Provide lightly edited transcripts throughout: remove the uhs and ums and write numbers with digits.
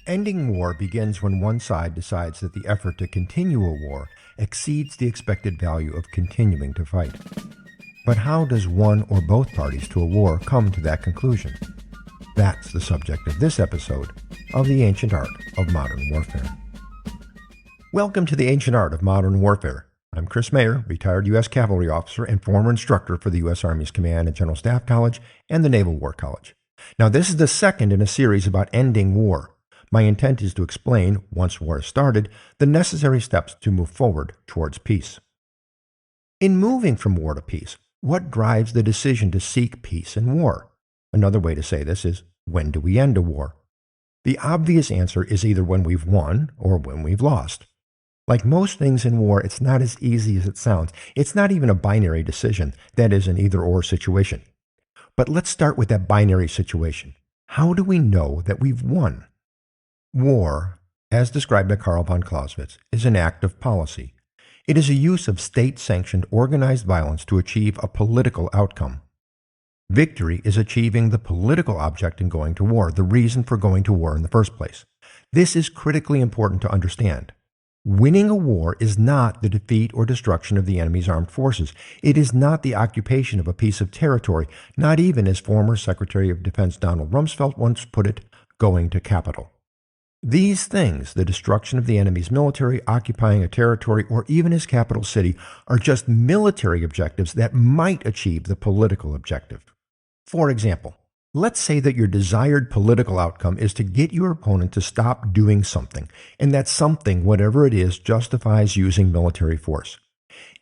Ending war begins when one side decides that the effort to continue a war exceeds the expected value of continuing to fight. But how does one or both parties to a war come to that conclusion? That's the subject of this episode of The Ancient Art of Modern Warfare. Welcome to The Ancient Art of Modern Warfare. I'm Chris Mayer, retired U.S. Cavalry officer and former instructor for the U.S. Army's Command and General Staff College and the Naval War College. Now, this is the second in a series about ending war. My intent is to explain, once war is started, the necessary steps to move forward towards peace. In moving from war to peace, what drives the decision to seek peace in war? Another way to say this is, when do we end a war? The obvious answer is either when we've won or when we've lost. Like most things in war, it's not as easy as it sounds. It's not even a binary decision, that is, an either-or situation. But let's start with that binary situation. How do we know that we've won? War, as described by Karl von Clausewitz, is an act of policy. It is a use of state-sanctioned organized violence to achieve a political outcome. Victory is achieving the political object in going to war, the reason for going to war in the first place. This is critically important to understand. Winning a war is not the defeat or destruction of the enemy's armed forces. It is not the occupation of a piece of territory, not even, as former Secretary of Defense Donald Rumsfeld once put it, going to capital. These things, the destruction of the enemy's military, occupying a territory, or even his capital city, are just military objectives that might achieve the political objective. For example, let's say that your desired political outcome is to get your opponent to stop doing something, and that something, whatever it is, justifies using military force.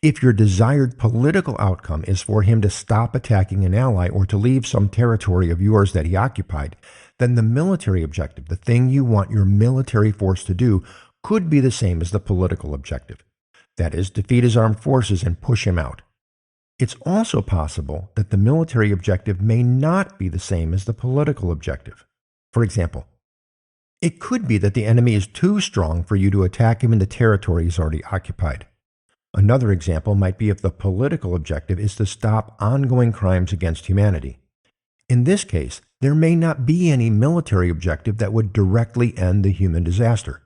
If your desired political outcome is for him to stop attacking an ally or to leave some territory of yours that he occupied, then the military objective, the thing you want your military force to do, could be the same as the political objective. That is, defeat his armed forces and push him out. It's also possible that the military objective may not be the same as the political objective. For example, it could be that the enemy is too strong for you to attack him in the territory he's already occupied. Another example might be if the political objective is to stop ongoing crimes against humanity. In this case, there may not be any military objective that would directly end the human disaster.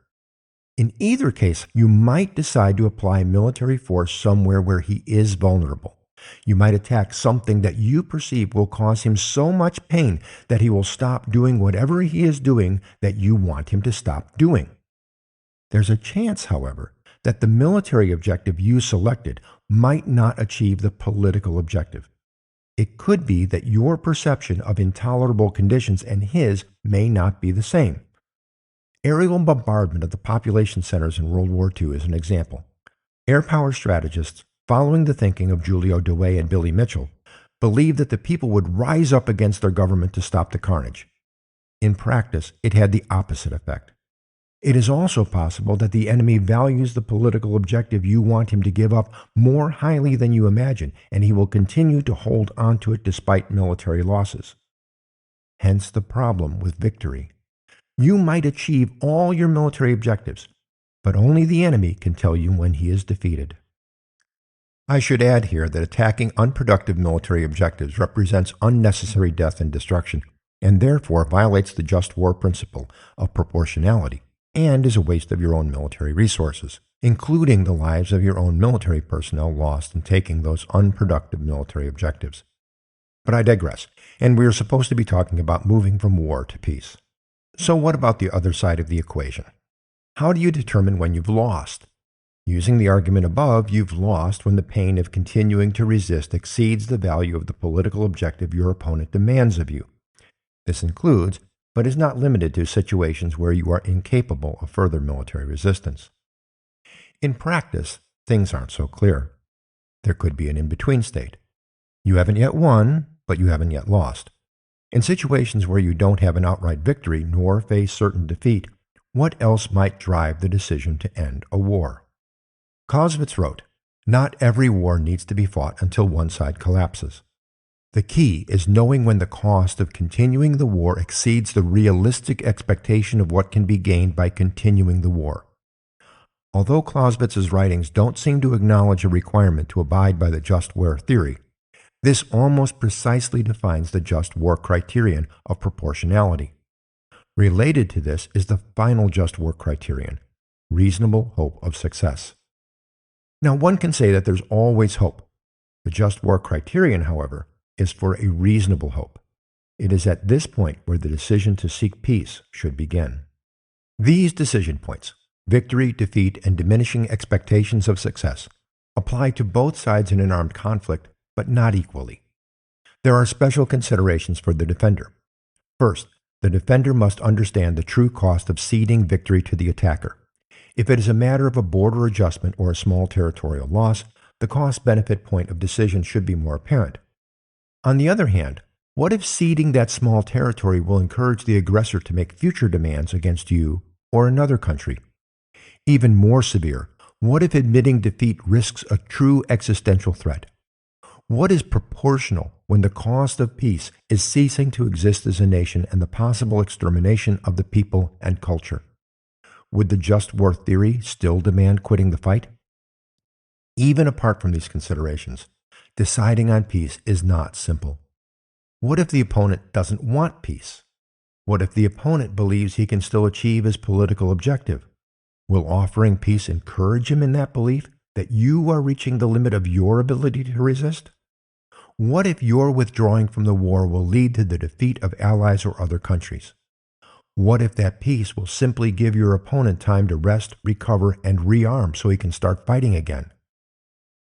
In either case, you might decide to apply military force somewhere where he is vulnerable. You might attack something that you perceive will cause him so much pain that he will stop doing whatever he is doing that you want him to stop doing. There's a chance, however, that the military objective you selected might not achieve the political objective. It could be that your perception of intolerable conditions and his may not be the same. Aerial bombardment of the population centers in World War II is an example. Air power strategists, following the thinking of Julio Dewey and Billy Mitchell, believed that the people would rise up against their government to stop the carnage. In practice, it had the opposite effect. It is also possible that the enemy values the political objective you want him to give up more highly than you imagine, and he will continue to hold on to it despite military losses. Hence the problem with victory. You might achieve all your military objectives, but only the enemy can tell you when he is defeated. I should add here that attacking unproductive military objectives represents unnecessary death and destruction, and therefore violates the just war principle of proportionality, and is a waste of your own military resources, including the lives of your own military personnel lost in taking those unproductive military objectives. But I digress, and we are supposed to be talking about moving from war to peace. So what about the other side of the equation? How do you determine when you've lost? Using the argument above, you've lost when the pain of continuing to resist exceeds the value of the political objective your opponent demands of you. This includes, but is not limited to, situations where you are incapable of further military resistance. In practice, things aren't so clear. There could be an in-between state. You haven't yet won, but you haven't yet lost. In situations where you don't have an outright victory nor face certain defeat, what else might drive the decision to end a war? Clausewitz wrote, "Not every war needs to be fought until one side collapses. The key is knowing when the cost of continuing the war exceeds the realistic expectation of what can be gained by continuing the war." Although Clausewitz's writings don't seem to acknowledge a requirement to abide by the just war theory, this almost precisely defines the just war criterion of proportionality. Related to this is the final just war criterion, reasonable hope of success. Now, one can say that there's always hope. The just war criterion, however, is for a reasonable hope. It is at this point where the decision to seek peace should begin. These decision points, victory, defeat, and diminishing expectations of success, apply to both sides in an armed conflict, but not equally. There are special considerations for the defender. First, the defender must understand the true cost of ceding victory to the attacker. If it is a matter of a border adjustment or a small territorial loss, the cost-benefit point of decision should be more apparent. On the other hand, what if ceding that small territory will encourage the aggressor to make future demands against you or another country? Even more severe, what if admitting defeat risks a true existential threat? What is proportional when the cost of peace is ceasing to exist as a nation and the possible extermination of the people and culture? Would the just war theory still demand quitting the fight? Even apart from these considerations, deciding on peace is not simple. What if the opponent doesn't want peace? What if the opponent believes he can still achieve his political objective? Will offering peace encourage him in that belief that you are reaching the limit of your ability to resist? What if your withdrawing from the war will lead to the defeat of allies or other countries? What if that peace will simply give your opponent time to rest, recover, and rearm so he can start fighting again?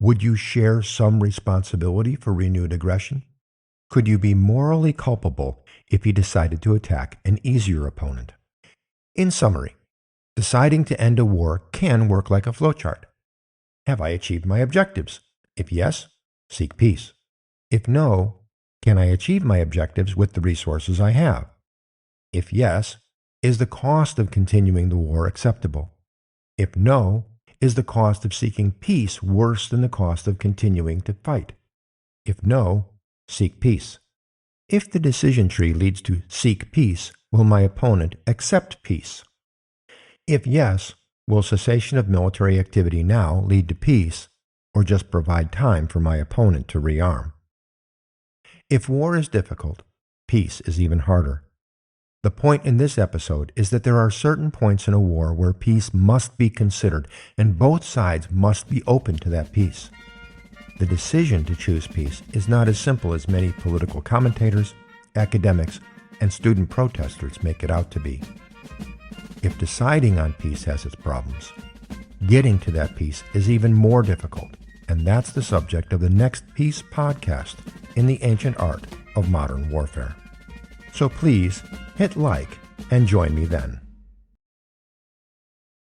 Would you share some responsibility for renewed aggression? Could you be morally culpable if he decided to attack an easier opponent? In summary, deciding to end a war can work like a flowchart. Have I achieved my objectives? If yes, seek peace. If no, can I achieve my objectives with the resources I have? If yes, is the cost of continuing the war acceptable? If no, is the cost of seeking peace worse than the cost of continuing to fight? If no, seek peace. If the decision tree leads to seek peace, will my opponent accept peace? If yes, will cessation of military activity now lead to peace, or just provide time for my opponent to rearm? If war is difficult, peace is even harder. The point in this episode is that there are certain points in a war where peace must be considered, and both sides must be open to that peace. The decision to choose peace is not as simple as many political commentators, academics, and student protesters make it out to be. If deciding on peace has its problems, getting to that peace is even more difficult, and that's the subject of the next Peace podcast in the ancient art of modern warfare. So please hit like and join me then.